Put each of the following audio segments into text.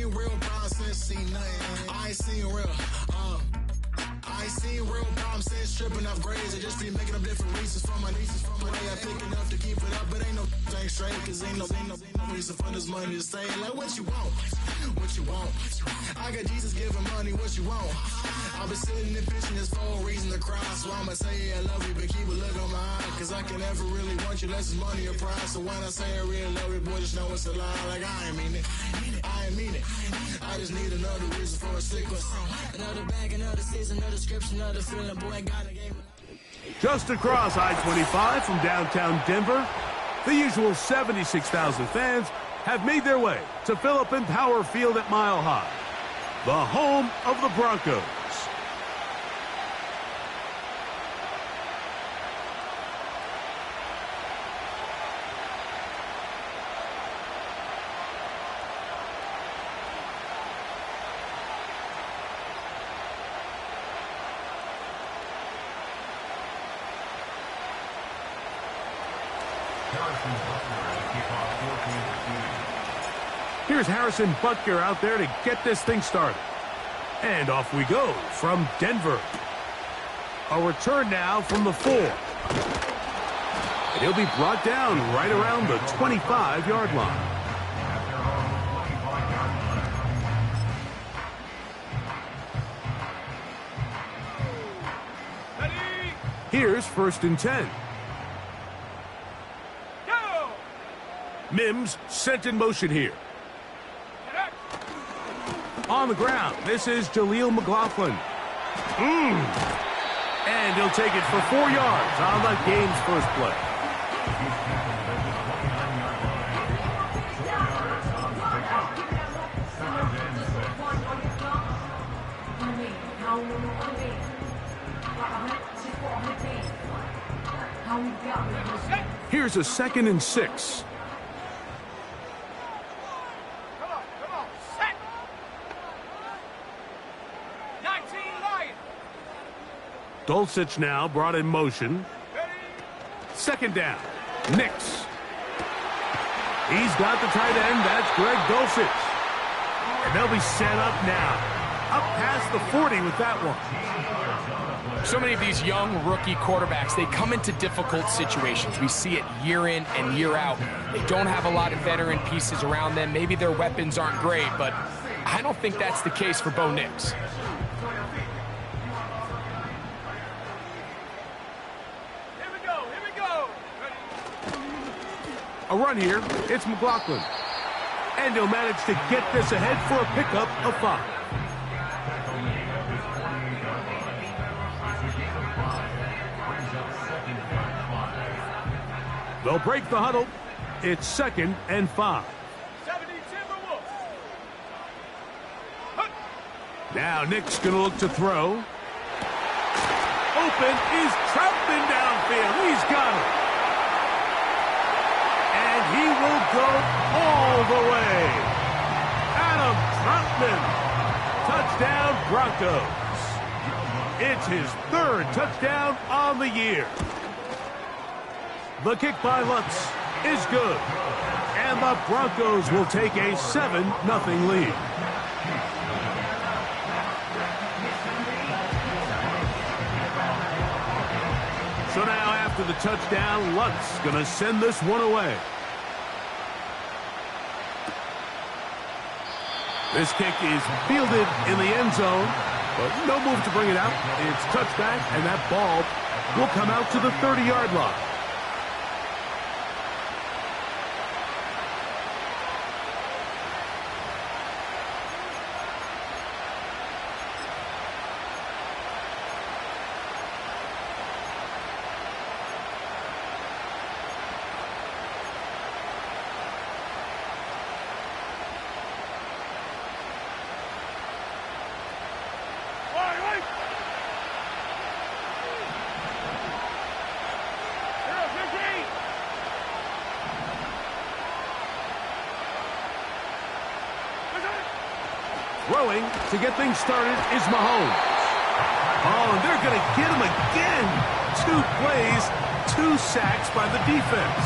seen real problems since seen nothing. I ain't seen real, I ain't seen real problems since tripping off grades. I just be making up different reasons for my nieces. From my way I pick enough to keep it up, but ain't no thing straight. Cause ain't no reason for this money to stay. Like what you want, what you want. I got Jesus giving money, what you want. I've been sitting and pitching this for a reason to cry. So I'ma say yeah, I love you, but keep a look on my eye. Cause I can never really want you unless it's money or prize. So when I say I really love you, boy, just know it's a lie. Like I ain't mean it, I ain't mean it. I just need another reason for a sequence. Another bag, another season, another description, another feeling. Boy, got a game. Just across I-25 from downtown Denver, the usual 76,000 fans have made their way to Philip Power Field at Mile High, the home of the Broncos. Here's Harrison Butker out there to get this thing started. And off we go from Denver. A return now from the 4. And he'll be brought down right around the 25-yard line. Here's 1st and 10. Mims sent in motion here. On the ground, this is Jaleel McLaughlin. And he'll take it for 4 yards on the game's first play. Here's a 2nd and 6. Dulcich now brought in motion. 2nd down. Nix. He's got the tight end. That's Greg Dulcich. And they'll be set up now. Up past the 40 with that one. So many of these young rookie quarterbacks, they come into difficult situations. We see it year in and year out. They don't have a lot of veteran pieces around them. Maybe their weapons aren't great, but I don't think that's the case for Bo Nix. A run here, it's McLaughlin. And he'll manage to get this ahead for a pickup of 5. They'll break the huddle. It's 2nd and 5. Now Nick's going to look to throw. Open is Troutman downfield. He's got it. He will go all the way. Adam Troutman. Touchdown, Broncos. It's his 3rd touchdown on the year. The kick by Lutz is good. And the Broncos will take a 7-0 lead. So now after the touchdown, Lutz going to send this one away. This kick is fielded in the end zone, but no move to bring it out. It's touchback, and that ball will come out to the 30-yard line. Throwing to get things started is Mahomes. Oh, and they're going to get him again. 2 plays, 2 sacks by the defense.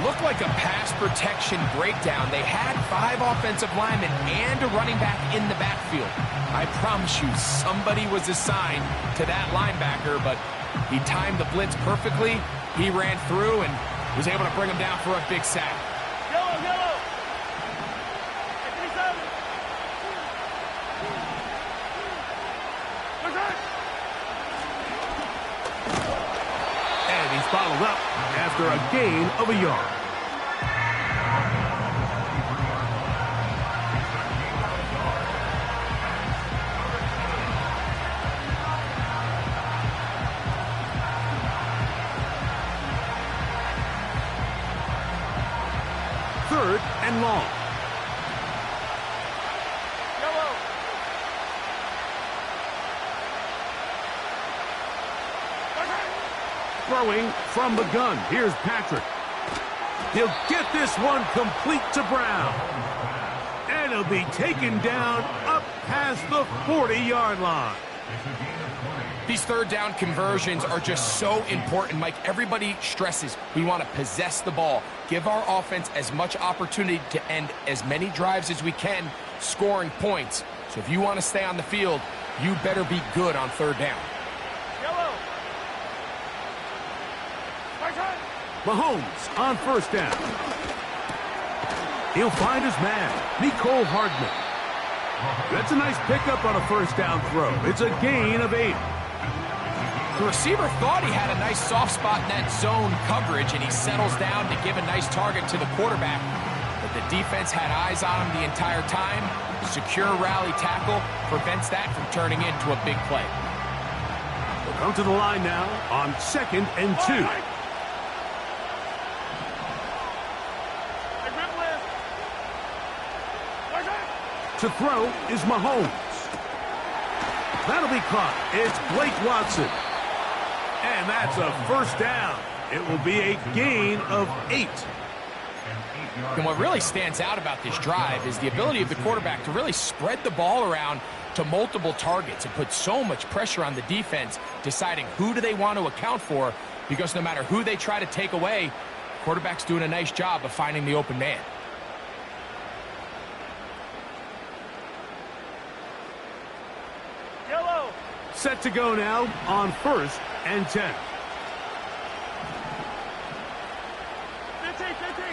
Looked like a pass protection breakdown. They had 5 offensive linemen and a running back in the backfield. I promise you, somebody was assigned to that linebacker, but he timed the blitz perfectly. He ran through and was able to bring him down for a big sack. Yellow. And he's followed up after a gain of a yard. Third and long. Yellow. Throwing from the gun. Here's Patrick. He'll get this one complete to Brown. And he'll be taken down up past the 40-yard line. These third down conversions are just so important, Mike. Everybody stresses we want to possess the ball, give our offense as much opportunity to end as many drives as we can, scoring points. So if you want to stay on the field, you better be good on third down. Yellow. Mahomes on first down. He'll find his man, Mecole Hardman. That's a nice pickup on a first down throw. It's a gain of 8. The receiver thought he had a nice soft spot in that zone coverage, and he settles down to give a nice target to the quarterback. But the defense had eyes on him the entire time. Secure rally tackle prevents that from turning into a big play. We'll come to the line now on 2nd and 2. To throw is Mahomes. That'll be caught. It's Blake Watson. And that's a first down. It will be a gain of 8. And what really stands out about this drive is the ability of the quarterback to really spread the ball around to multiple targets and put so much pressure on the defense, deciding who do they want to account for, because no matter who they try to take away, quarterback's doing a nice job of finding the open man. Yellow. Set to go now on 1st and 10. 15.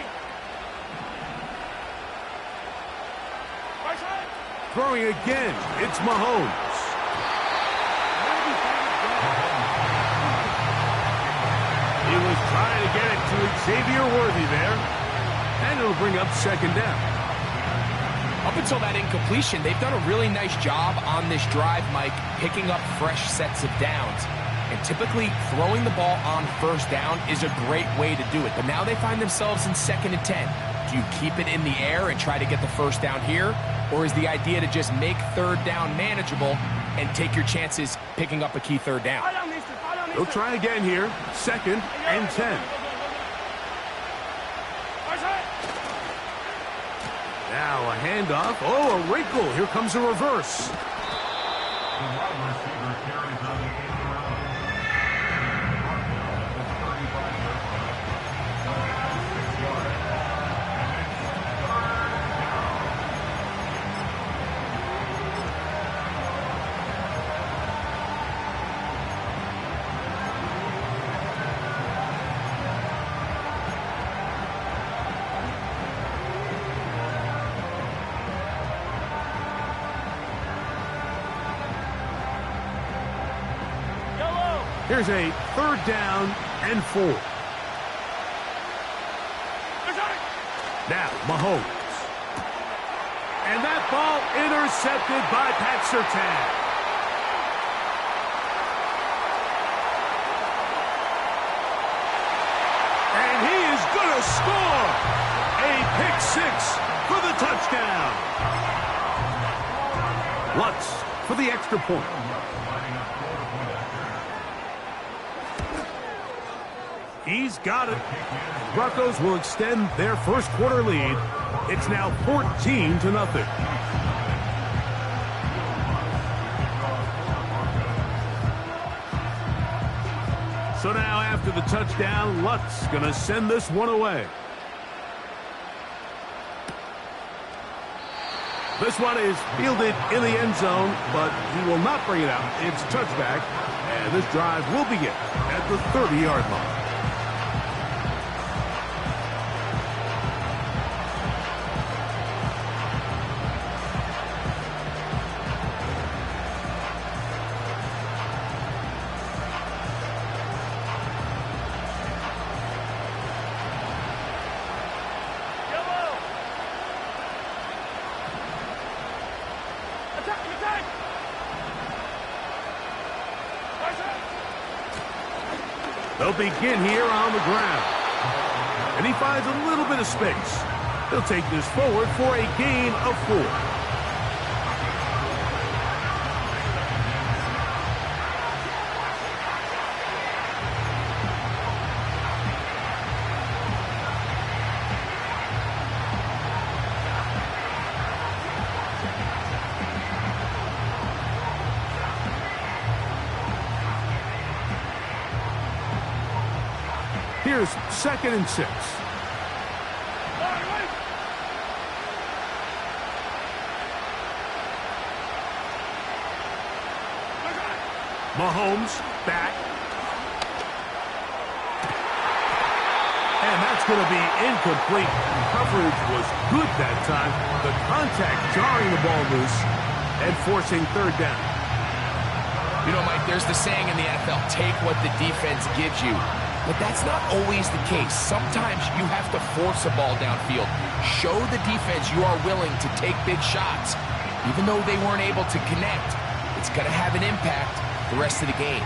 Right side. Throwing again, it's Mahomes. He was trying to get it to Xavier Worthy there. And it'll bring up 2nd down. Up until that incompletion, they've done a really nice job on this drive, Mike, picking up fresh sets of downs. And typically, throwing the ball on first down is a great way to do it. But now they find themselves in 2nd and 10. Do you keep it in the air and try to get the first down here? Or is the idea to just make third down manageable and take your chances picking up a key third down? They'll try again here. 2nd and 10. Now a handoff. Oh, a wrinkle. Here comes a reverse. Here's a 3rd down and 4. Now Mahomes. And that ball intercepted by Pat Surtain. And he is going to score. A pick 6 for the touchdown. Lutz for the extra point. He's got it. Broncos will extend their first quarter lead. It's now 14-0. So now after the touchdown, Lutz going to send this one away. This one is fielded in the end zone, but he will not bring it out. It's touchback, and this drive will begin at the 30-yard line. They'll begin here on the ground. And he finds a little bit of space. He'll take this forward for a gain of 4. Here's 2nd and 6. Mahomes back. And that's going to be incomplete. Coverage was good that time. The contact jarring the ball loose and forcing 3rd down. You know, Mike, there's the saying in the NFL, take what the defense gives you. But that's not always the case. Sometimes you have to force a ball downfield. Show the defense you are willing to take big shots. Even though they weren't able to connect, it's going to have an impact the rest of the game.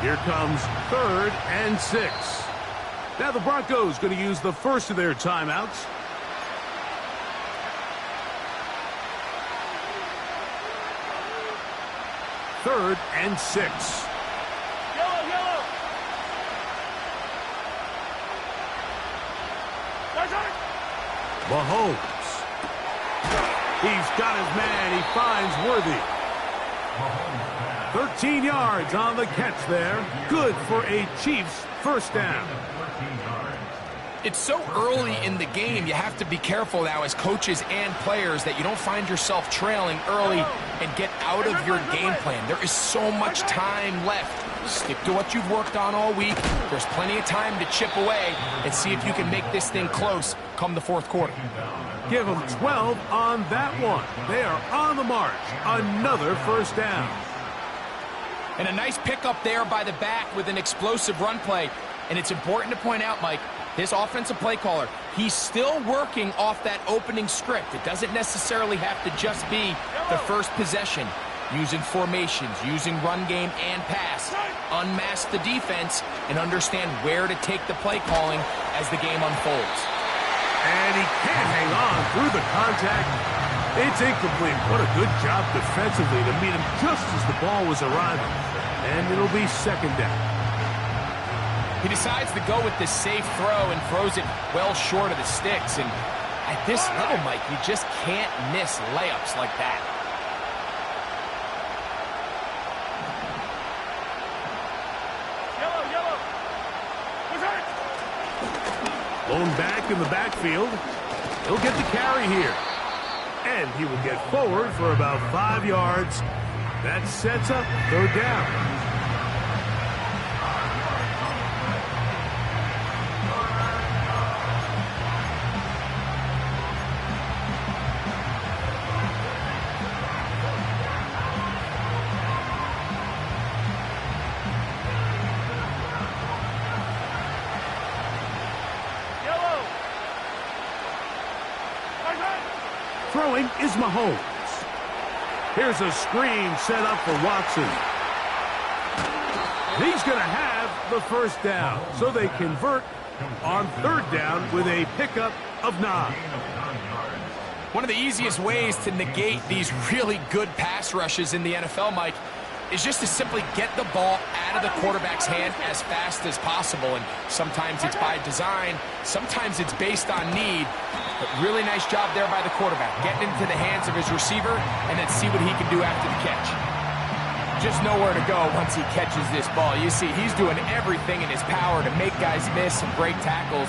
Here comes 3rd and 6. Now the Broncos going to use the first of their timeouts. Third and 6. Yellow. Mahomes. He's got his man. He finds Worthy. 13 yards on the catch there. Good for a Chiefs first down. It's so early in the game, you have to be careful now as coaches and players that you don't find yourself trailing early and get out of your game plan. There is so much time left. Stick to what you've worked on all week. There's plenty of time to chip away and see if you can make this thing close come the 4th quarter. Give them 12 on that one. They are on the march. Another first down. And a nice pickup there by the back with an explosive run play. And it's important to point out, Mike, this offensive play caller, he's still working off that opening script. It doesn't necessarily have to just be the first possession. Using formations, using run game and pass. Unmask the defense and understand where to take the play calling as the game unfolds. And he can't hang on through the contact. It's incomplete. What a good job defensively to meet him just as the ball was arriving. And it'll be 2nd down. He decides to go with this safe throw and throws it well short of the sticks. And at this level, Mike, you just can't miss layups like that. Yellow. Blown back in the backfield. He'll get the carry here. And he will get forward for about 5 yards. That sets up 3rd down. Throwing is Mahomes. Here's a screen set up for Watson. He's going to have the first down. So they convert on 3rd down with a pickup of 9. One of the easiest ways to negate these really good pass rushes in the NFL, Mike, is just to simply get the ball out of the quarterback's hand as fast as possible. And sometimes it's by design, sometimes it's based on need. But really nice job there by the quarterback, getting into the hands of his receiver and then see what he can do after the catch. Just nowhere to go once he catches this ball. You see, he's doing everything in his power to make guys miss and break tackles.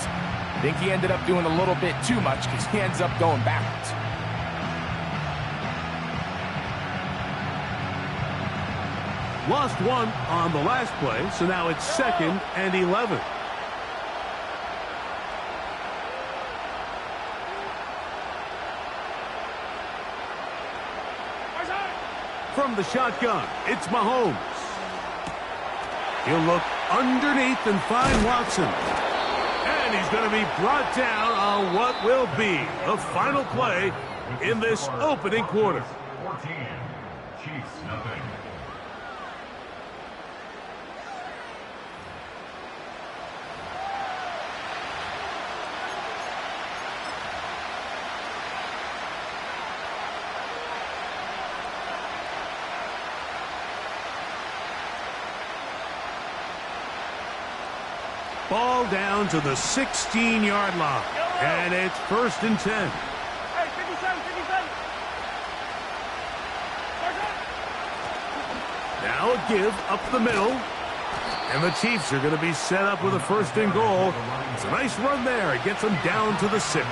think he ended up doing a little bit too much because he ends up going backwards. Lost one on the last play, so now it's 2nd and 11. From the shotgun, it's Mahomes. He'll look underneath and find Watson. And he's going to be brought down on what will be the final play in this opening quarter. 14, Chiefs nothing. Ball down to the 16-yard line. And it's 1st and 10. Hey, 57, 57. Now a give up the middle. And the Chiefs are going to be set up with a 1st and goal. It's a nice run there. It gets them down to the 6.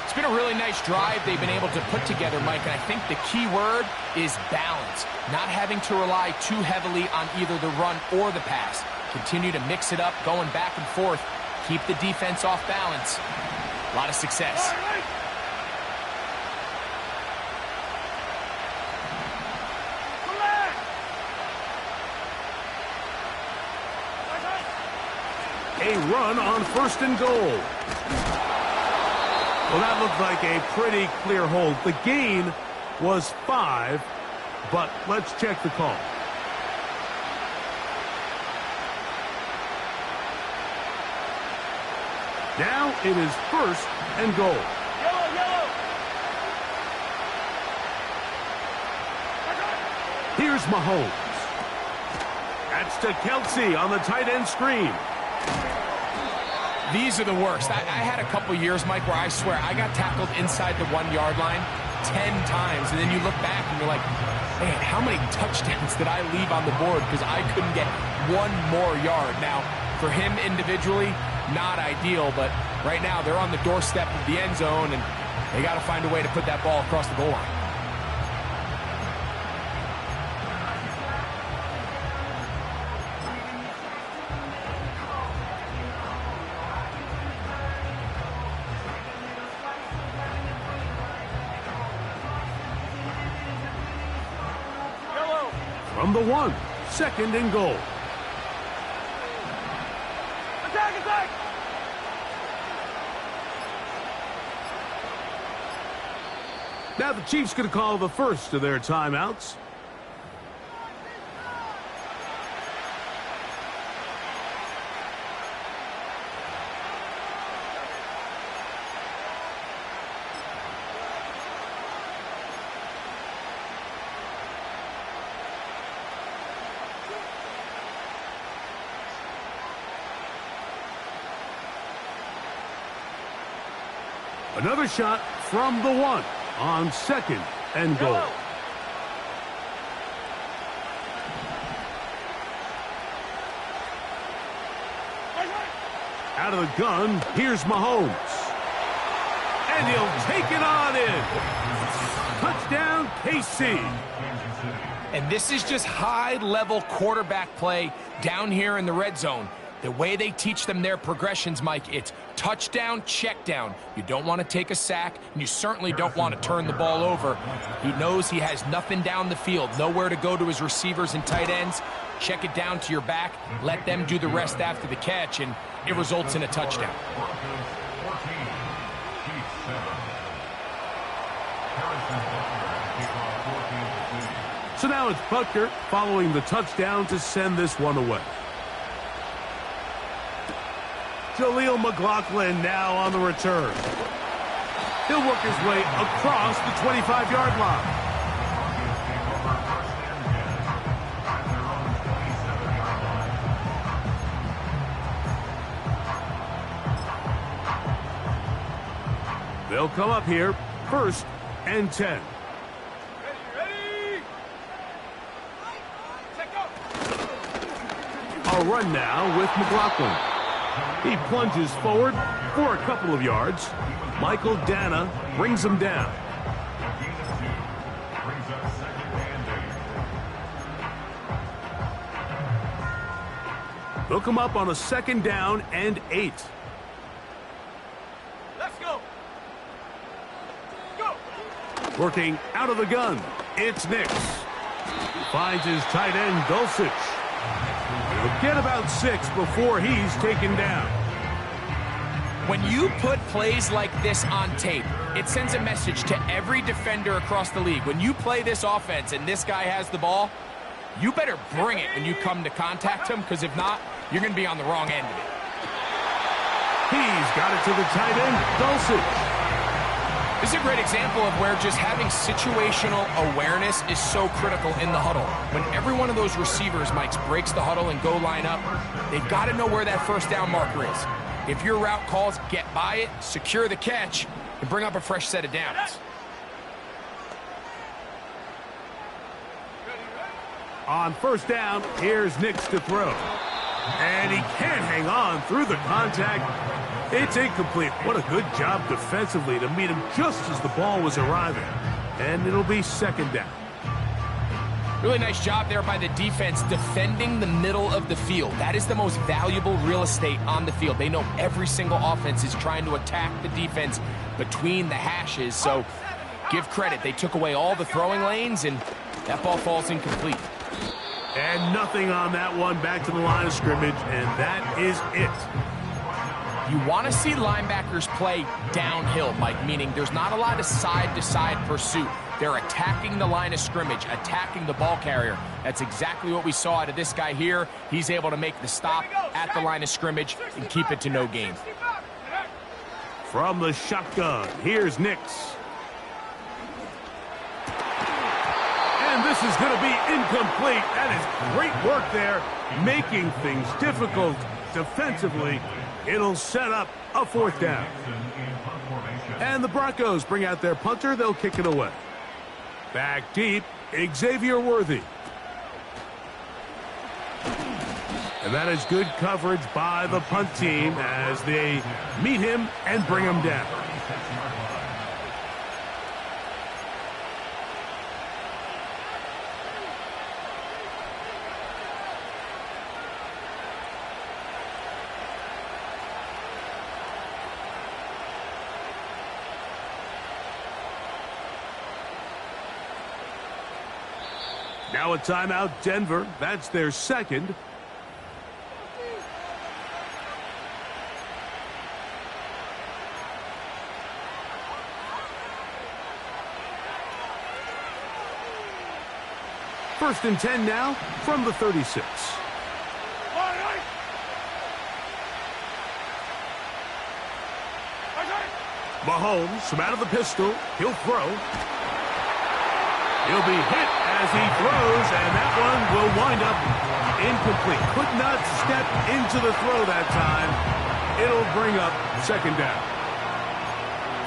It's been a really nice drive they've been able to put together, Mike, and I think the key word is balance. Not having to rely too heavily on either the run or the pass. Continue to mix it up, going back and forth. Keep the defense off balance. A lot of success. A run on 1st and goal. Well, that looked like a pretty clear hold. The gain was 5, but let's check the call. Now it is 1st and goal. Yellow, yellow. Here's Mahomes. That's to Kelsey on the tight end screen. These are the worst. I had a couple years, Mike, where I swear I got tackled inside the 1-yard line 10 times, and then you look back and you're like, man, how many touchdowns did I leave on the board because I couldn't get one more yard? Now, for him individually, not ideal, but right now they're on the doorstep of the end zone, and they got to find a way to put that ball across the goal line. Yellow. From the 1, 2nd and goal. Attack, attack. Now the Chiefs going to call the first of their timeouts. Another shot from the 1 on 2nd and goal. Yellow. Out of the gun, here's Mahomes. And he'll take it on in. Touchdown, KC. And this is just high-level quarterback play down here in the red zone. The way they teach them their progressions, Mike, it's touchdown, check down. You don't want to take a sack, and you certainly don't want to turn the ball over. He knows he has nothing down the field, nowhere to go to his receivers and tight ends. Check it down to your back, let them do the rest after the catch, and it results in a touchdown. So now it's Butker following the touchdown to send this one away. Jaleel McLaughlin now on the return. He'll work his way across the 25-yard line. They'll come up here, 1st and 10. Ready. Check up. A run now with McLaughlin. He plunges forward for a couple of yards. Michael Dana brings him down. Brings up second and 8. They'll come up on a 2nd down and 8. Let's go. Go. Working out of the gun, it's Nix. Finds his tight end, Dulcich. He'll get about 6 before he's taken down. When you put plays like this on tape, it sends a message to every defender across the league. When you play this offense and this guy has the ball, you better bring it when you come to contact him, because if not, you're going to be on the wrong end of it. He's got it to the tight end, Dulcich. This is a great example of where just having situational awareness is so critical in the huddle. When every one of those receivers, Mike, breaks the huddle and go line up, they've got to know where that 1st down marker is. If your route calls, get by it, secure the catch, and bring up a fresh set of downs. On 1st down, here's Nix to throw. And he can't hang on through the contact. It's incomplete. What a good job defensively to meet him just as the ball was arriving. And it'll be 2nd down. Really nice job there by the defense defending the middle of the field. That is the most valuable real estate on the field. They know every single offense is trying to attack the defense between the hashes. So give credit. They took away all the throwing lanes, and that ball falls incomplete. And nothing on that one, back to the line of scrimmage, and that is it. You want to see linebackers play downhill, Mike, meaning there's not a lot of side-to-side pursuit. They're attacking the line of scrimmage, attacking the ball carrier. That's exactly what we saw out of this guy here. He's able to make the stop at the line of scrimmage and keep it to no gain. From the shotgun, here's Nix. And this is going to be incomplete. That is great work there, making things difficult defensively. It'll set up a 4th down. And the Broncos bring out their punter. They'll kick it away. Back deep, Xavier Worthy. And that is good coverage by the punt team as they meet him and bring him down. Now a timeout, Denver. That's their 2nd. First and 10 now from the 36. Mahomes from out of the pistol. He'll throw. He'll be hit as he throws, and that one will wind up incomplete. Could not step into the throw that time. It'll bring up 2nd down.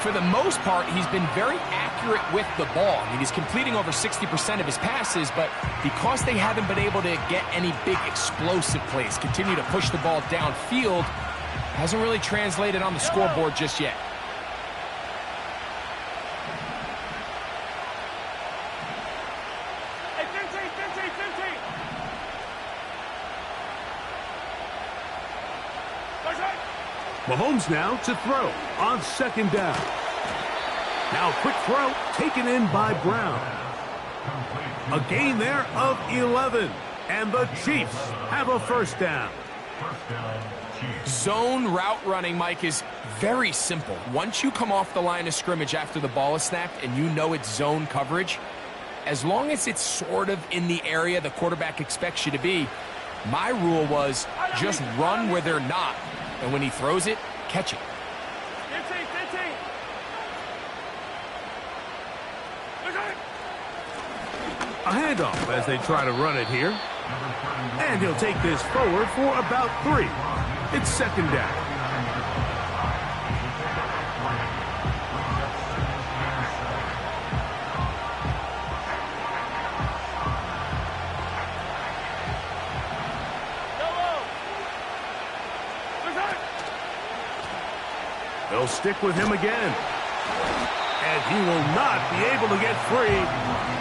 For the most part, he's been very accurate with the ball. I mean, he's completing over 60% of his passes, but because they haven't been able to get any big explosive plays, continue to push the ball downfield, hasn't really translated on the scoreboard just yet. Mahomes now to throw on 2nd down. Now quick throw taken in by Brown. A gain there of 11. And the Chiefs have a 1st down. Zone route running, Mike, is very simple. Once you come off the line of scrimmage after the ball is snapped and you know it's zone coverage, as long as it's sort of in the area the quarterback expects you to be, my rule was just run where they're not. And when he throws it, catch it. A handoff as they try to run it here. And he'll take this forward for about 3. It's 2nd down. They'll stick with him again. And he will not be able to get free,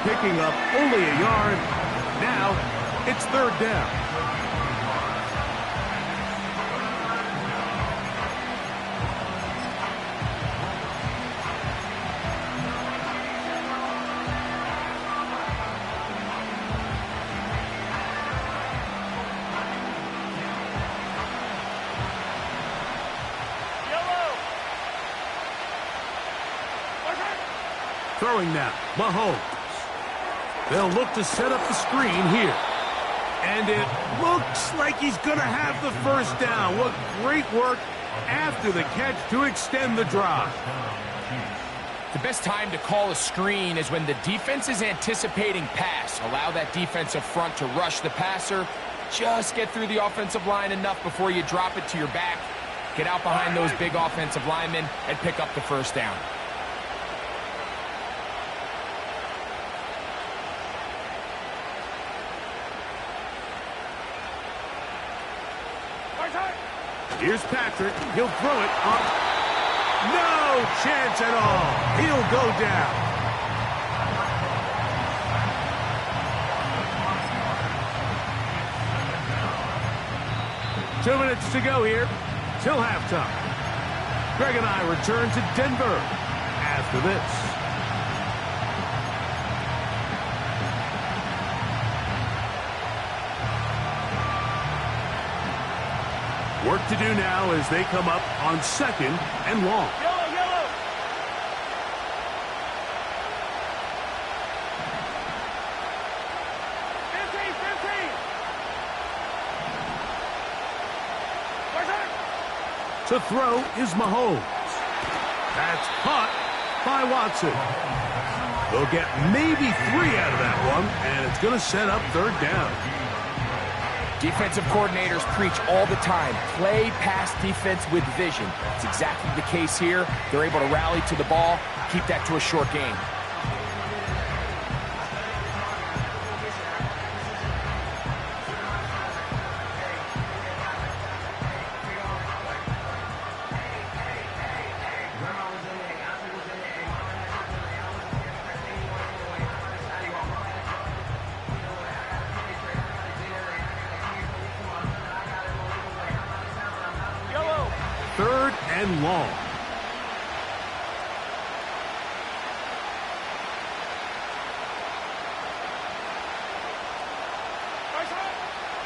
picking up only a yard. Now, it's third down. Throwing now, Mahomes. They'll look to set up the screen here. And it looks like he's going to have the first down. What great work after the catch to extend the drive. The best time to call a screen is when the defense is anticipating pass. Allow that defensive front to rush the passer. Just get through the offensive line enough before you drop it to your back. Get out behind those big offensive linemen and pick up the first down. Here's Patrick. He'll throw it up. No chance at all. He'll go down. Two minutes to go here till halftime. Greg and I return to Denver after this. Work to do now as they come up on second and long. Yellow, yellow. To throw is Mahomes. That's caught by Watson. They'll get maybe 3 out of that one, and it's going to set up third down. Defensive coordinators preach all the time, play pass defense with vision. It's exactly the case here. They're able to rally to the ball, keep that to a short gain. Third and long.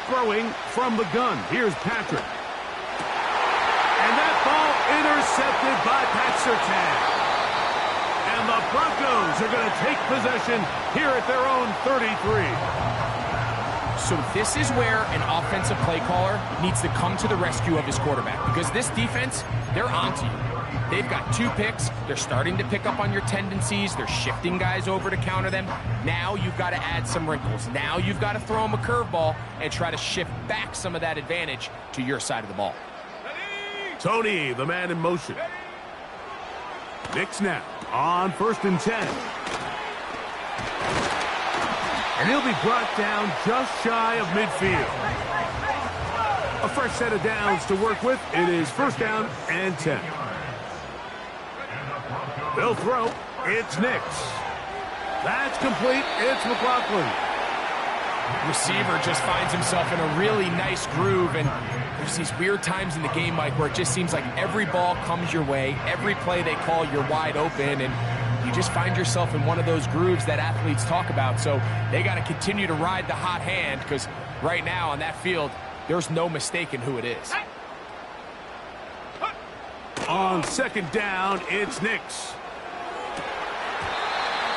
Throwing from the gun. Here's Patrick. And that ball intercepted by Pat Surtain. And the Broncos are going to take possession here at their own 33. So this is where an offensive play caller needs to come to the rescue of his quarterback, because this defense, they're onto you. They've got 2 picks. They're starting to pick up on your tendencies. They're shifting guys over to counter them. Now you've got to add some wrinkles. Now you've got to throw them a curveball and try to shift back some of that advantage to your side of the ball. Tony, the man in motion. Nick snap on 1st and 10. And he'll be brought down just shy of midfield. A fresh set of downs to work with. It is 1st down and 10. They'll throw. It's Nix. That's complete. It's McLaughlin. Receiver just finds himself in a really nice groove, and there's these weird times in the game, Mike, where it just seems like every ball comes your way. Every play they call, you're wide open, and you just find yourself in one of those grooves that athletes talk about. So they got to continue to ride the hot hand, because right now on that field, there's no mistaking who it is. On 2nd down, it's Nix.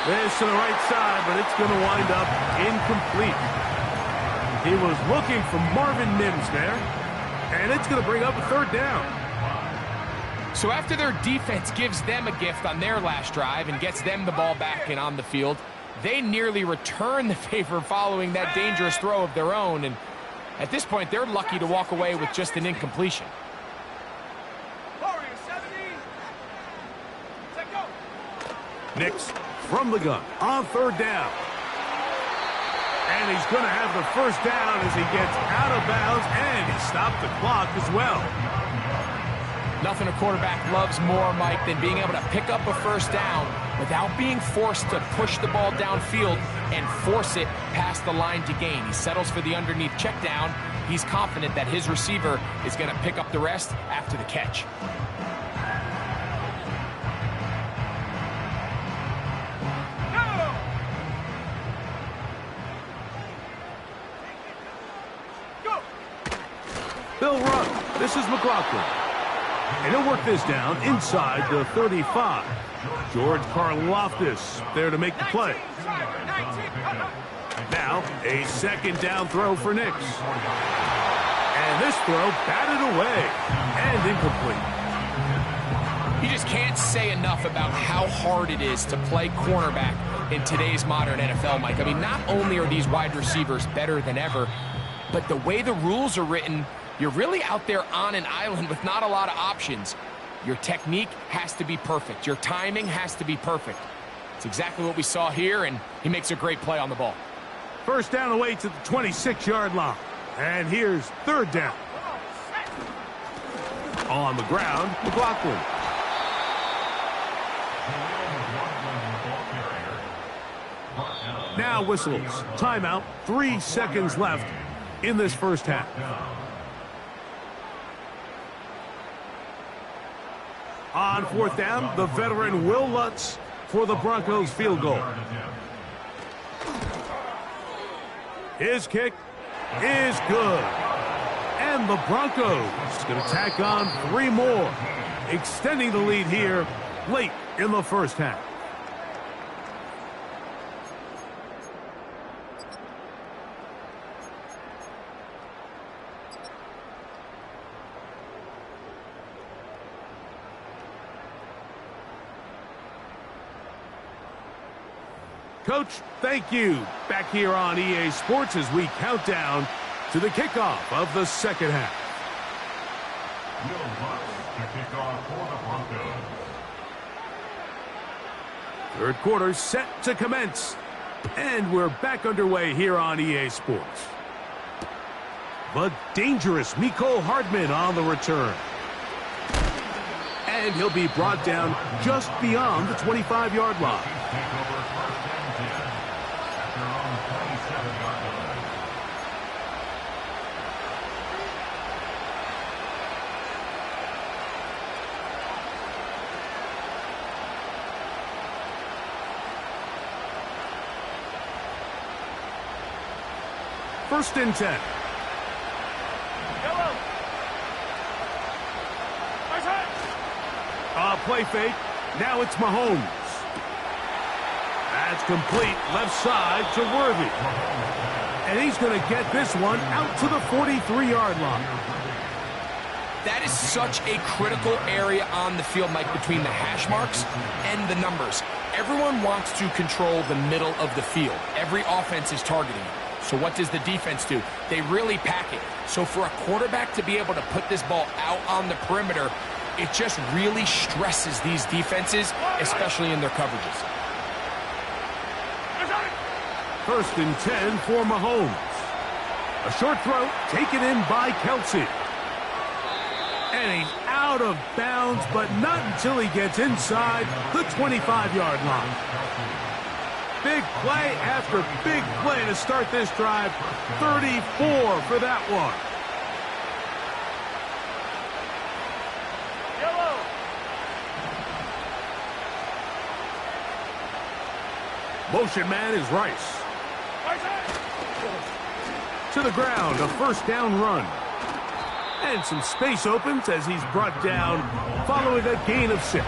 This to the right side, but it's going to wind up incomplete. He was looking for Marvin Mims there, and it's going to bring up a 3rd down. So after their defense gives them a gift on their last drive and gets them the ball back and on the field, they nearly return the favor following that dangerous throw of their own. And at this point, they're lucky to walk away with just an incompletion. Nix from the gun on 3rd down. And he's going to have the first down as he gets out of bounds, and he stopped the clock as well. Nothing a quarterback loves more, Mike, than being able to pick up a first down without being forced to push the ball downfield and force it past the line to gain. He settles for the underneath check down. He's confident that his receiver is going to pick up the rest after the catch. They'll run. This is McLaughlin. And he'll work this down inside the 35. George Karlaftis there to make the play. Now, a second down throw for Nix. And this throw batted away and incomplete. You just can't say enough about how hard it is to play cornerback in today's modern NFL, Mike. I mean, not only are these wide receivers better than ever, but the way the rules are written, you're really out there on an island with not a lot of options. Your technique has to be perfect. Your timing has to be perfect. It's exactly what we saw here, and he makes a great play on the ball. First down away to the 26-yard line. And here's third down. On the ground, McLaughlin. Now whistles. Timeout. 3 seconds left in this first half. On fourth down, the veteran Will Lutz for the Broncos field goal. His kick is good. And the Broncos going to tack on 3 more, extending the lead here late in the first half. Coach, thank you. Back here on EA Sports as we count down to the kickoff of the second half. Will Lutz to kick off for the Broncos. Third quarter set to commence. And we're back underway here on EA Sports. The dangerous Mecole Hardman on the return. And he'll be brought down just beyond the 25-yard line. First and 10. Yellow. Play fake. Now it's Mahomes. That's complete. Left side to Worthy. And he's going to get this one out to the 43-yard line. That is such a critical area on the field, Mike, between the hash marks and the numbers. Everyone wants to control the middle of the field. Every offense is targeting it. So what does the defense do? They really pack it. So for a quarterback to be able to put this ball out on the perimeter, it just really stresses these defenses, especially in their coverages. First and 10 for Mahomes. A short throw taken in by Kelsey. And he's out of bounds, but not until he gets inside the 25-yard line. Big play after big play to start this drive. 34 for that one. Yellow. Motion man is Rice. To the ground, a first down run. And some space opens as he's brought down following a gain of 6.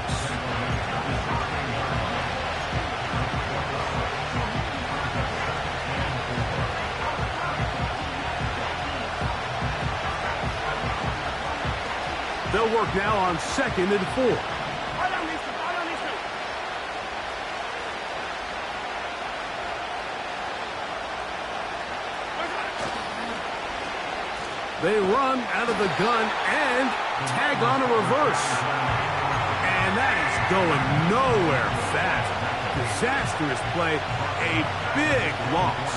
They'll work now on second and 4. They run out of the gun and tag on a reverse. And that is going nowhere fast. Disastrous play, a big loss.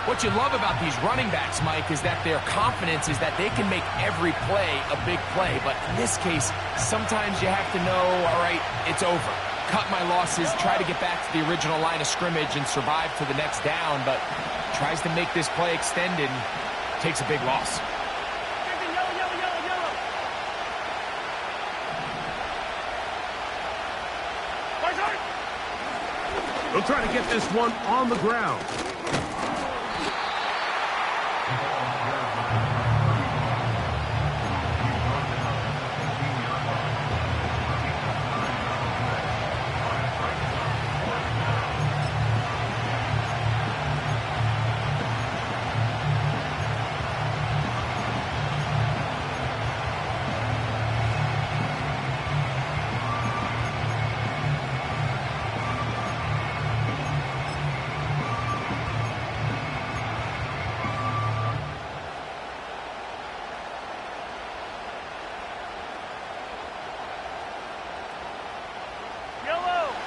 What you love about these running backs, Mike, is that their confidence is that they can make every play a big play. But in this case, sometimes you have to know, all right, it's over. Cut my losses, try to get back to the original line of scrimmage and survive to the next down, but tries to make this play extended and takes a big loss. Yellow, yellow, yellow, yellow. They'll try to get this one on the ground.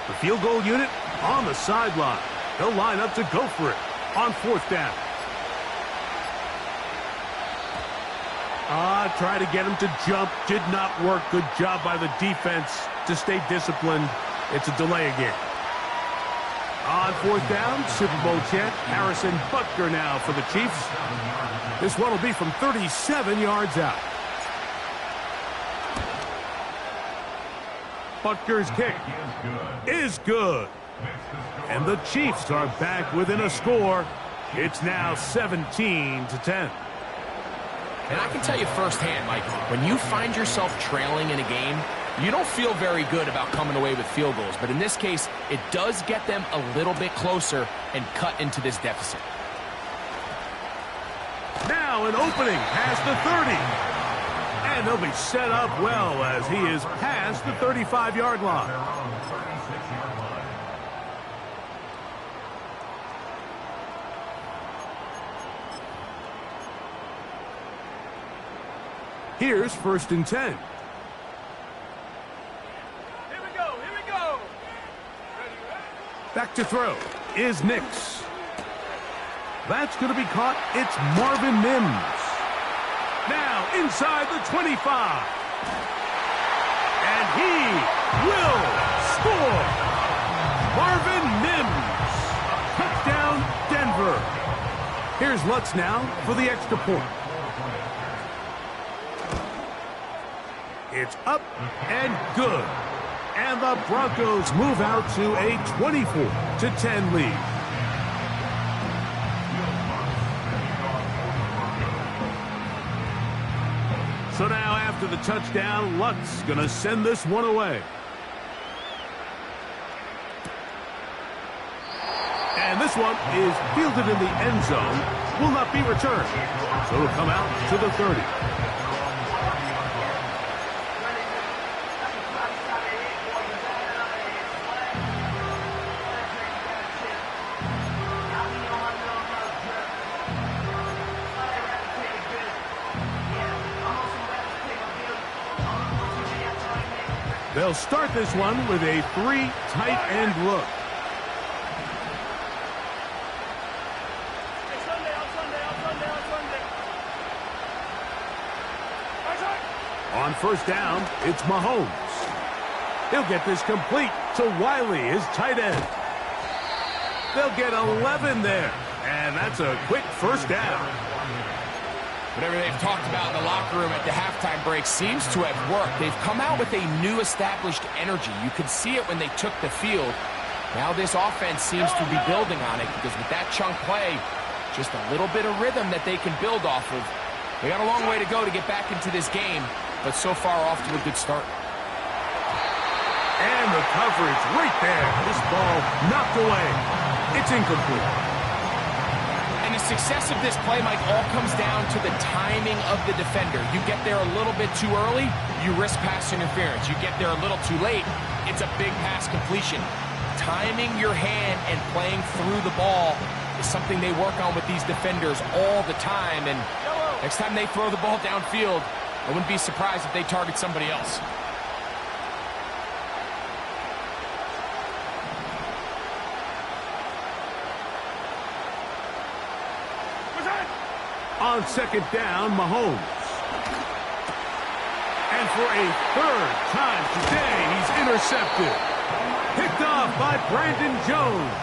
The field goal unit on the sideline. They'll line up to go for it on 4th down. Try to get him to jump. Did not work. Good job by the defense to stay disciplined. It's a delay again. On 4th down, Super Bowl champ Harrison Butker now for the Chiefs. This one will be from 37 yards out. Butker's kick is good. And the Chiefs are back within a score. It's now 17-10. And I can tell you firsthand, Mike, when you find yourself trailing in a game, you don't feel very good about coming away with field goals. But in this case, it does get them a little bit closer and cut into this deficit. Now an opening past the 30. And they'll be set up well as he is past the 35-yard line. Here's 1st and 10. Here we go, here we go. Back to throw is Nix. That's going to be caught. It's Marvin Mims. Now inside the 25. And he will score. Marvin Mims. Touchdown, Denver. Here's Lutz now for the extra point. It's up and good. And the Broncos move out to a 24-10 lead. So now after the touchdown, Lutz going to send this one away. And this one is fielded in the end zone. Will not be returned. So it'll come out to the 30. They'll start this one with a 3 tight end look. On 1st down, it's Mahomes. He'll get this complete to Wiley, his tight end. They'll get 11 there, and that's a quick 1st down. Whatever they've talked about in the locker room at the halftime break seems to have worked. They've come out with a new established energy. You could see it when they took the field. Now this offense seems to be building on it because with that chunk play, just a little bit of rhythm that they can build off of. They got a long way to go to get back into this game, but so far off to a good start. And the coverage right there. This ball knocked away. It's incomplete. And the success of this play, Mike, all comes down to the timing of the defender. You get there a little bit too early, you risk pass interference. You get there a little too late, it's a big pass completion. Timing your hand and playing through the ball is something they work on with these defenders all the time. And next time they throw the ball downfield, I wouldn't be surprised if they target somebody else. On second down, Mahomes. And for a third time today, he's intercepted. Picked off by Brandon Jones.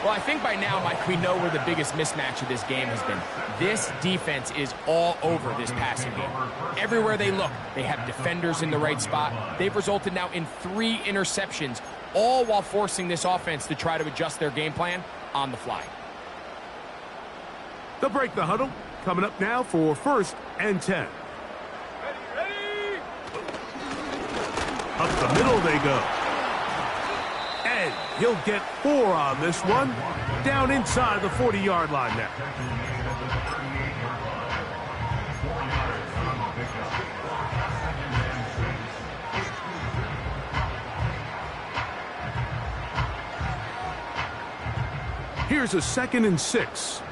Well, I think by now, Mike, we know where the biggest mismatch of this game has been. This defense is all over this passing game. Everywhere they look, they have defenders in the right spot. They've resulted now in 3 interceptions, all while forcing this offense to try to adjust their game plan on the fly. They'll break the huddle. Coming up now for 1st and 10. Ready! Up the middle they go. And he'll get 4 on this one. Down inside the 40-yard line now. Here's a 2nd and 6.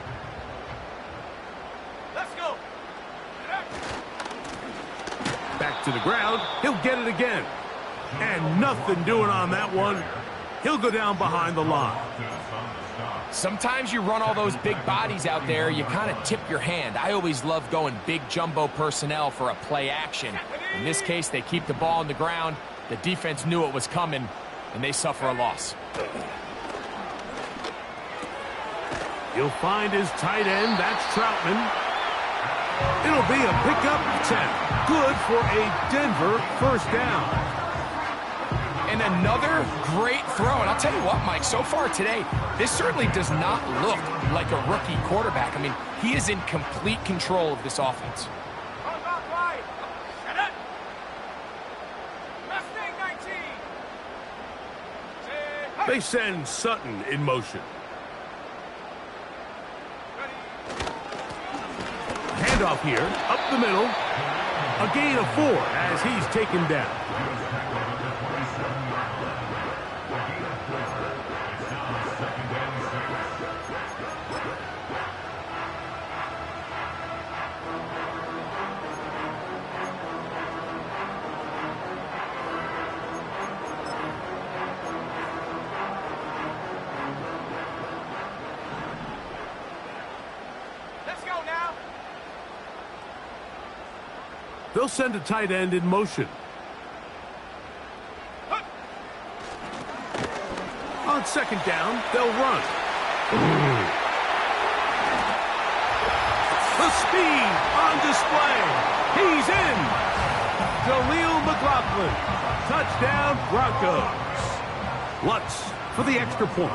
Let's go! Back to the ground. He'll get it again. And nothing doing on that one. He'll go down behind the line. Sometimes you run all those big bodies out there, you kind of tip your hand. I always love going big jumbo personnel for a play action. In this case, they keep the ball on the ground. The defense knew it was coming, and they suffer a loss. He'll find his tight end. That's Troutman. It'll be a pickup of 10. Good for a Denver first down. And another great throw. And I'll tell you what, Mike, so far today, this certainly does not look like a rookie quarterback. I mean, he is in complete control of this offense. They send Sutton in motion. Handoff here, up the middle. A gain of 4 as he's taken down. They'll send a tight end in motion. On second down, they'll run. The speed on display. He's in. Jaleel McLaughlin. Touchdown, Broncos. Lutz for the extra point.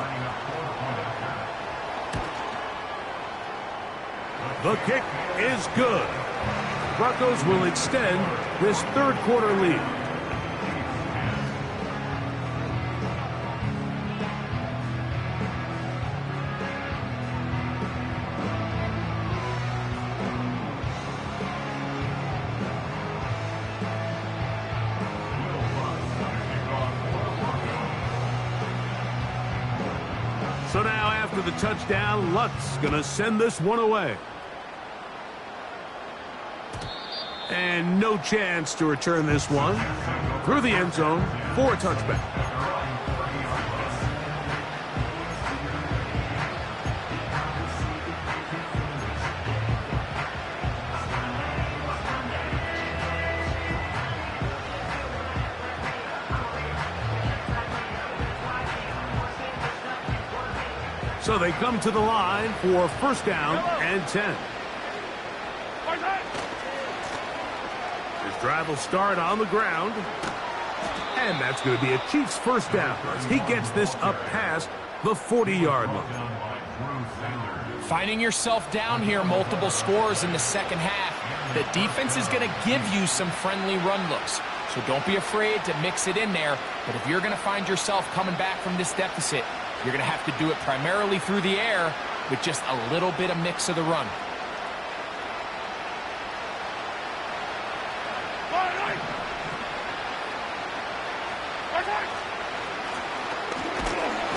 The kick is good. Broncos will extend this third quarter lead. So now after the touchdown, Lutz gonna send this one away. And no chance to return this one through the end zone for a touchback. So they come to the line for first down and 10. Drive will start on the ground. And that's going to be a Chiefs first down as he gets this up past the 40-yard line. Finding yourself down here, multiple scores in the second half. The defense is going to give you some friendly run looks. So don't be afraid to mix it in there. But if you're going to find yourself coming back from this deficit, you're going to have to do it primarily through the air with just a little bit of mix of the run.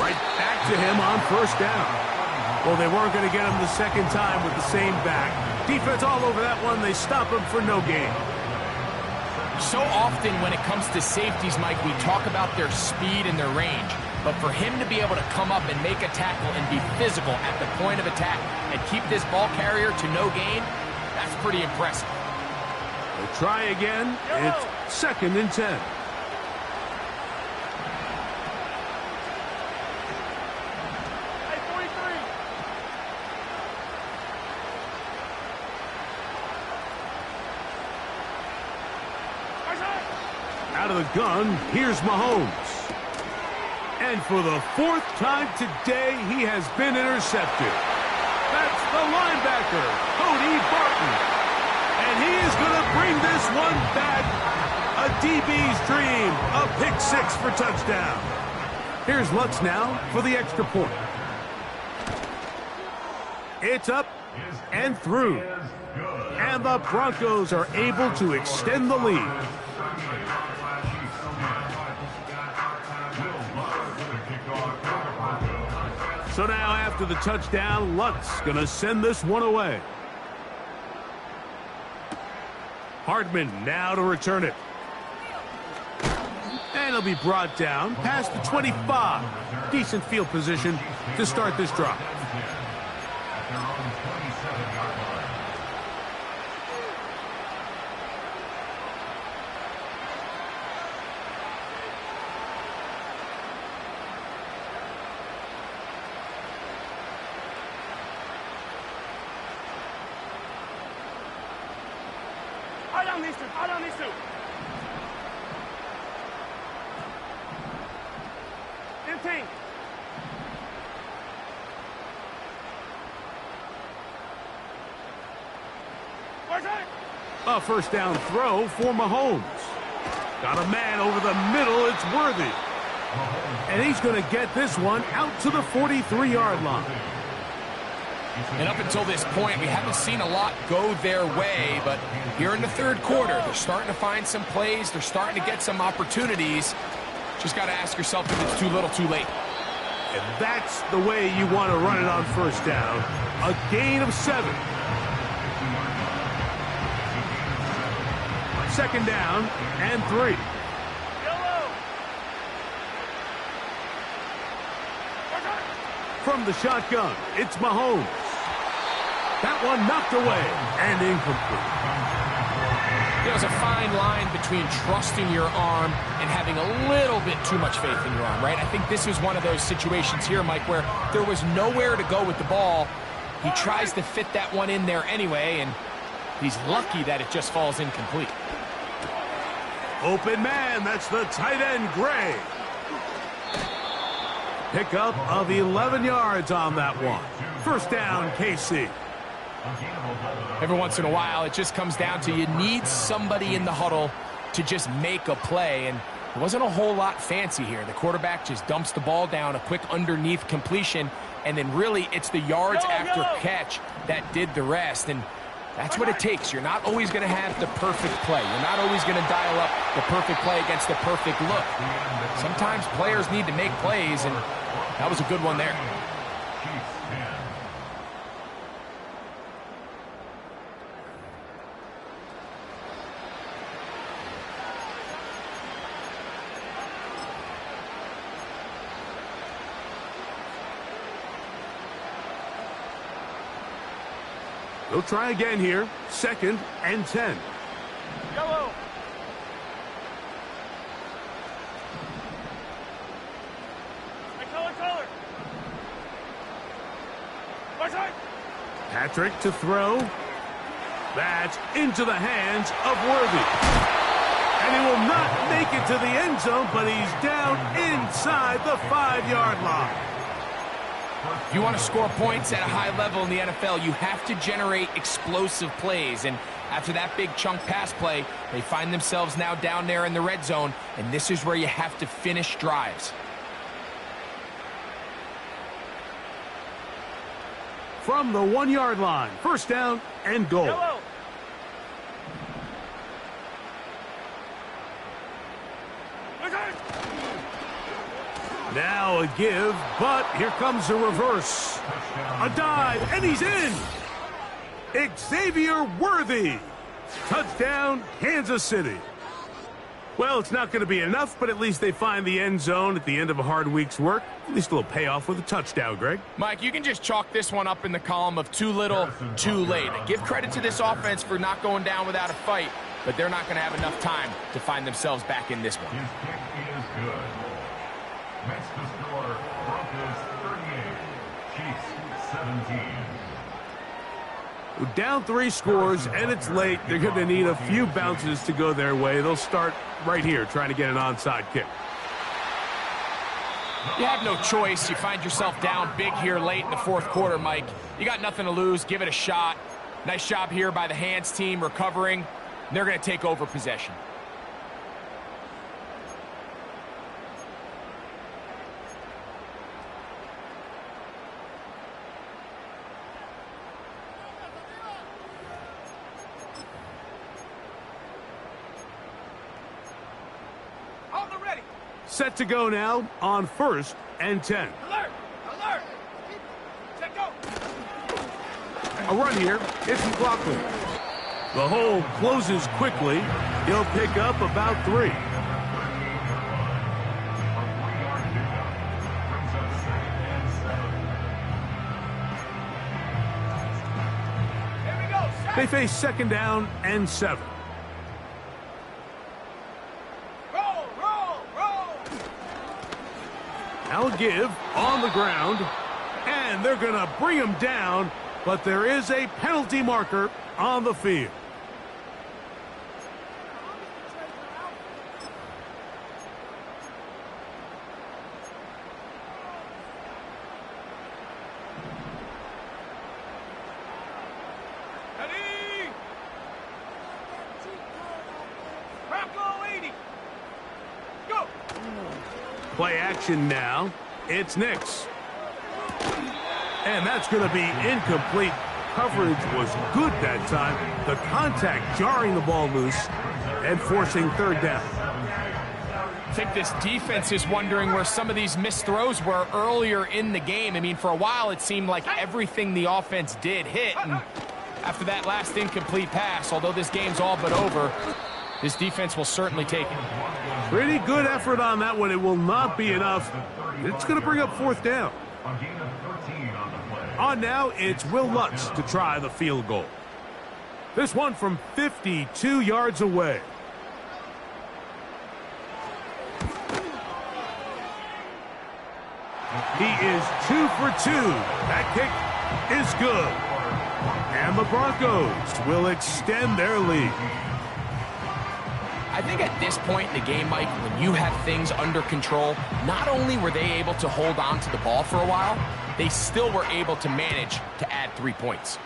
Right back to him on first down. Well, they weren't going to get him the second time with the same back. Defense all over that one. They stop him for no gain. So often when it comes to safeties, Mike, we talk about their speed and their range. But for him to be able to come up and make a tackle and be physical at the point of attack and keep this ball carrier to no gain, that's pretty impressive. We'll try again. It's 2nd and 10. Out of the gun, here's Mahomes. And for the 4th time today, he has been intercepted. That's the linebacker, Cody Barton. And he is going to bring this one back. A DB's dream, a pick 6 for touchdown. Here's Lutz now for the extra point. It's up and through. And the Broncos are able to extend the lead. So now after the touchdown, Lutz going to send this one away. Hardman now to return it. And he'll be brought down past the 25. Decent field position to start this drive. Out on these two. 15. A first down throw for Mahomes. Got a man over the middle. It's Worthy. And he's going to get this one out to the 43-yard line. And up until this point, we haven't seen a lot go their way, but here in the 3rd quarter, they're starting to find some plays. They're starting to get some opportunities. Just got to ask yourself if it's too little, too late. And that's the way you want to run it on first down. A gain of 7. 2nd down and 3. From the shotgun, it's Mahomes. That one knocked away and incomplete. There's a fine line between trusting your arm and having a little bit too much faith in your arm, right? I think this is one of those situations here, Mike, where there was nowhere to go with the ball. He tries to fit that one in there anyway, and he's lucky that it just falls incomplete. Open man, that's the tight end, Gray. Pickup of 11 yards on that one. First down, KC. Every once in a while, it just comes down to you need somebody in the huddle to just make a play, and it wasn't a whole lot fancy here. The quarterback just dumps the ball down, a quick underneath completion, and then really it's the yards after catch that did the rest, and that's what it takes. You're not always going to have the perfect play. You're not always going to dial up the perfect play against the perfect look. Sometimes players need to make plays, and that was a good one there. They'll try again here. 2nd and 10. Yellow. Color. Patrick to throw. That's into the hands of Worthy. And he will not make it to the end zone, but he's down inside the 5-yard line. If you want to score points at a high level in the NFL, you have to generate explosive plays. And after that big chunk pass play, they find themselves now down there in the red zone, and this is where you have to finish drives. From the 1-yard line, first down and goal. Yellow. Now a give, but here comes a reverse. A dive, and he's in. Xavier Worthy. Touchdown, Kansas City. Well, it's not going to be enough, but at least they find the end zone at the end of a hard week's work. At least a little payoff with a touchdown, Greg. Mike, you can just chalk this one up in the column of too little, too late. Give credit to this offense for not going down without a fight, but they're not going to have enough time to find themselves back in this one. His kick is good. Next to score, Broncos 38, Chiefs 17. Down 3 scores, and it's late. They're going to need a few bounces to go their way. They'll start right here trying to get an onside kick. You have no choice. You find yourself down big here late in the fourth quarter, Mike. You got nothing to lose. Give it a shot. Nice job here by the hands team recovering. They're going to take over possession. Set to go now on 1st and 10. Alert! Alert! Check go! A run here. It's McLaughlin. The hole closes quickly. He'll pick up about 3. Here we go! They face 2nd down and 7. Now a give on the ground, and they're going to bring him down, but there is a penalty marker on the field. Ready? Bronco 80. Go! Play action now. It's Nix. And that's going to be incomplete. Coverage was good that time. The contact jarring the ball loose and forcing 3rd down. I think this defense is wondering where some of these missed throws were earlier in the game. I mean, for a while, it seemed like everything the offense did hit. And after that last incomplete pass, although this game's all but over, this defense will certainly take it. Pretty good effort on that one. It will not be enough. It's going to bring up 4th down. On now, it's Will Lutz to try the field goal. This one from 52 yards away. He is 2 for 2. That kick is good. And the Broncos will extend their lead. I think at this point in the game, Mike, when you have things under control, not only were they able to hold on to the ball for a while, they still were able to manage to add 3 points.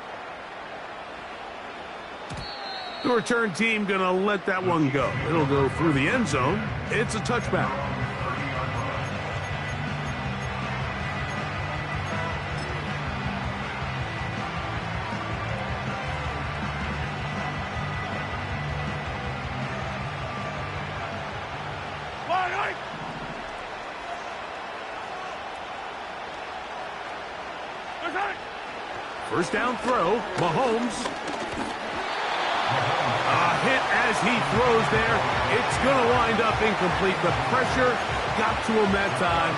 The return team going to let that one go. It'll go through the end zone. It's a touchback. First down throw, Mahomes. A hit as he throws there. It's going to wind up incomplete. The pressure got to him that time,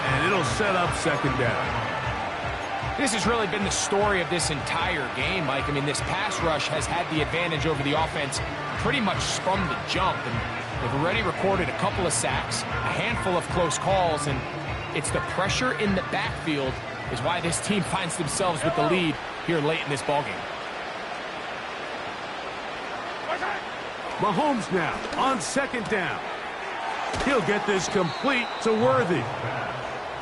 and it'll set up 2nd down. This has really been the story of this entire game, Mike. I mean, this pass rush has had the advantage over the offense pretty much from the jump. And they've already recorded a couple of sacks, a handful of close calls, and it's the pressure in the backfield is why this team finds themselves with the lead here late in this ballgame. Mahomes now on 2nd down. He'll get this complete to Worthy.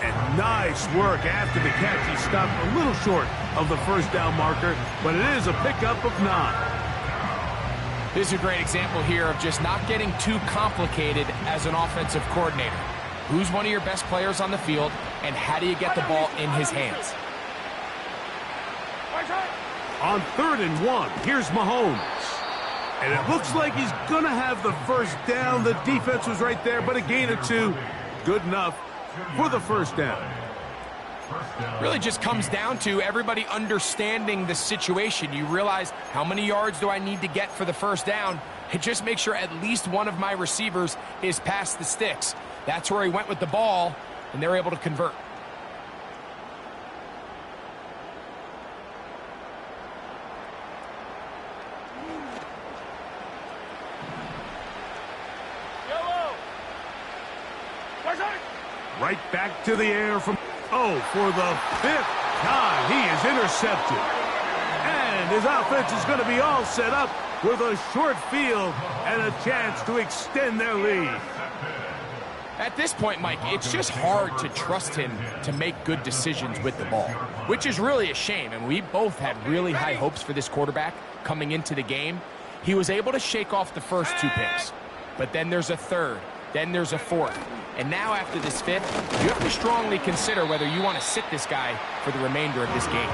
And nice work after the catch. He stopped a little short of the 1st down marker, but it is a pickup of 9. This is a great example here of just not getting too complicated as an offensive coordinator. Who's one of your best players on the field, and how do you get the ball in his hands? On 3rd and 1, here's Mahomes. And it looks like he's going to have the 1st down. The defense was right there, but a gain of 2. Good enough for the 1st down. Really just comes down to everybody understanding the situation. You realize, how many yards do I need to get for the first down? And just make sure at least one of my receivers is past the sticks. That's where he went with the ball, and they're able to convert. Right back to the air from... Oh, for the 5th time, he is intercepted. And his offense is going to be all set up with a short field and a chance to extend their lead. At this point, Mike, it's just hard to trust him to make good decisions with the ball, which is really a shame. And we both had really high hopes for this quarterback coming into the game. He was able to shake off the first 2 picks, but then there's a 3rd, then there's a 4th. And now after this 5th, you have to strongly consider whether you want to sit this guy for the remainder of this game.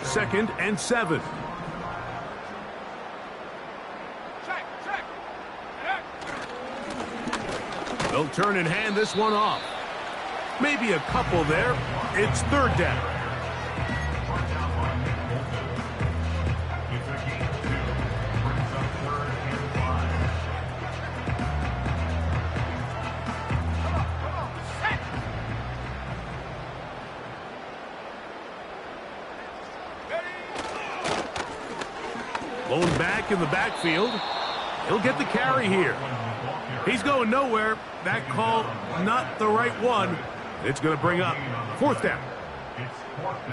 2nd and 7. They'll turn and hand this one off. Maybe a couple there. It's 3rd down. Blown back in the backfield. He'll get the carry here. He's going nowhere. That call, not the right one. It's going to bring up 4th down.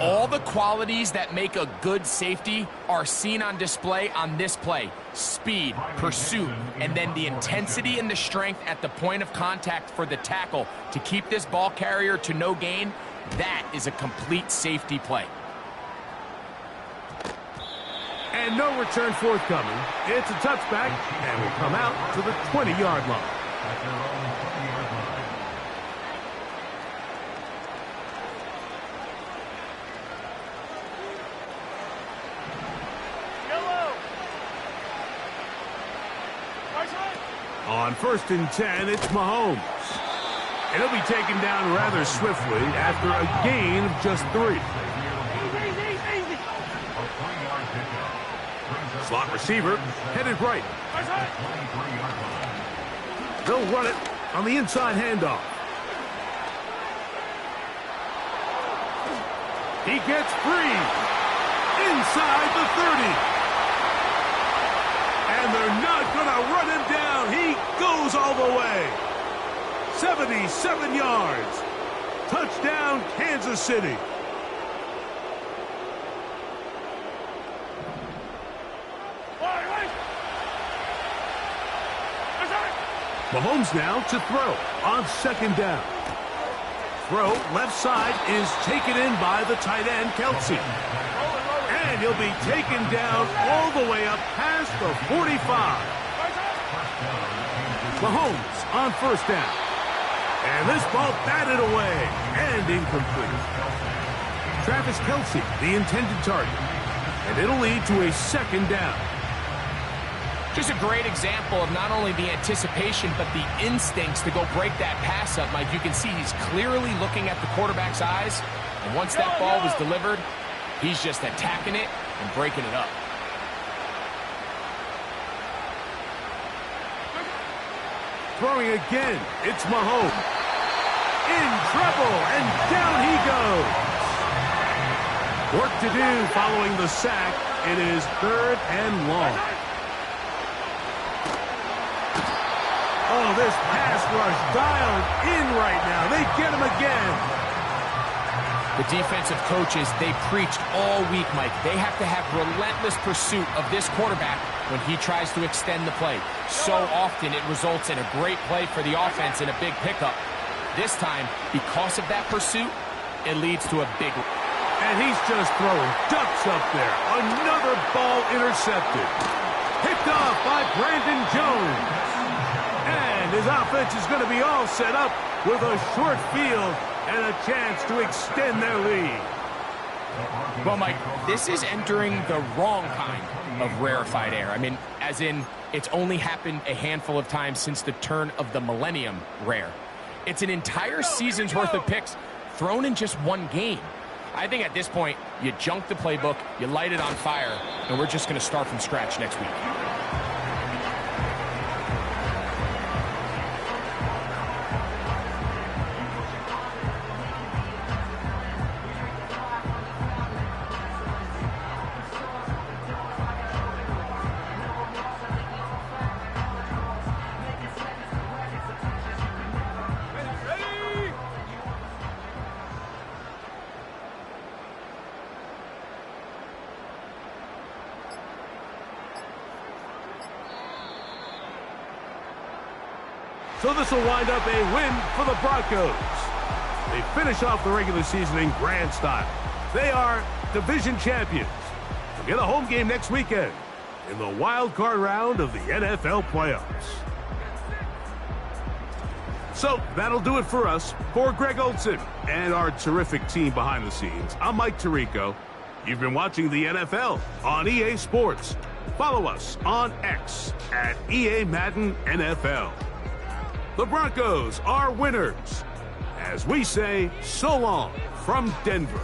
All the qualities that make a good safety are seen on display on this play. Speed, pursuit, and then the intensity and the strength at the point of contact for the tackle to keep this ball carrier to no gain. That is a complete safety play. And no return forthcoming. It's a touchback, and will come out to the 20-yard line. On 1st and 10, it's Mahomes. And he'll be taken down rather swiftly after a gain of just 3. Slot receiver, headed right. They'll run it on the inside handoff. He gets free inside the 30. And they're not going to run him down. He goes all the way. 77 yards. Touchdown, Kansas City. Mahomes now to throw on 2nd down. Throw left side is taken in by the tight end, Kelce. And he'll be taken down all the way up past the 45. Mahomes on 1st down. And this ball batted away and incomplete. Travis Kelce, the intended target. And it'll lead to a 2nd down. Just a great example of not only the anticipation, but the instincts to go break that pass up, Mike. You can see he's clearly looking at the quarterback's eyes. And once that ball was delivered, he's just attacking it and breaking it up. Throwing again, it's Mahomes. In trouble, and down he goes. Work to do following the sack. It is 3rd and long. Oh, this pass rush dialed in right now. They get him again. The defensive coaches, they preached all week, Mike. They have to have relentless pursuit of this quarterback when he tries to extend the play. So often it results in a great play for the offense and a big pickup. This time, because of that pursuit, it leads to a big... And he's just throwing ducks up there. Another ball intercepted. Picked off by Brandon Jones. And his offense is going to be all set up with a short field and a chance to extend their lead. Well, Mike, this is entering the wrong kind of rarefied air. I mean, as in, it's only happened a handful of times since the turn of the millennium rare. It's an entire season's worth of picks thrown in just one game. I think at this point, you junk the playbook, you light it on fire, and we're just going to start from scratch next week. So this will wind up a win for the Broncos. They finish off the regular season in grand style. They are division champions. They'll get a home game next weekend in the wild card round of the NFL playoffs. So that'll do it for us. For Greg Olsen and our terrific team behind the scenes, I'm Mike Tirico. You've been watching the NFL on EA Sports. Follow us on X at EA Madden NFL. The Broncos are winners. As we say, so long from Denver.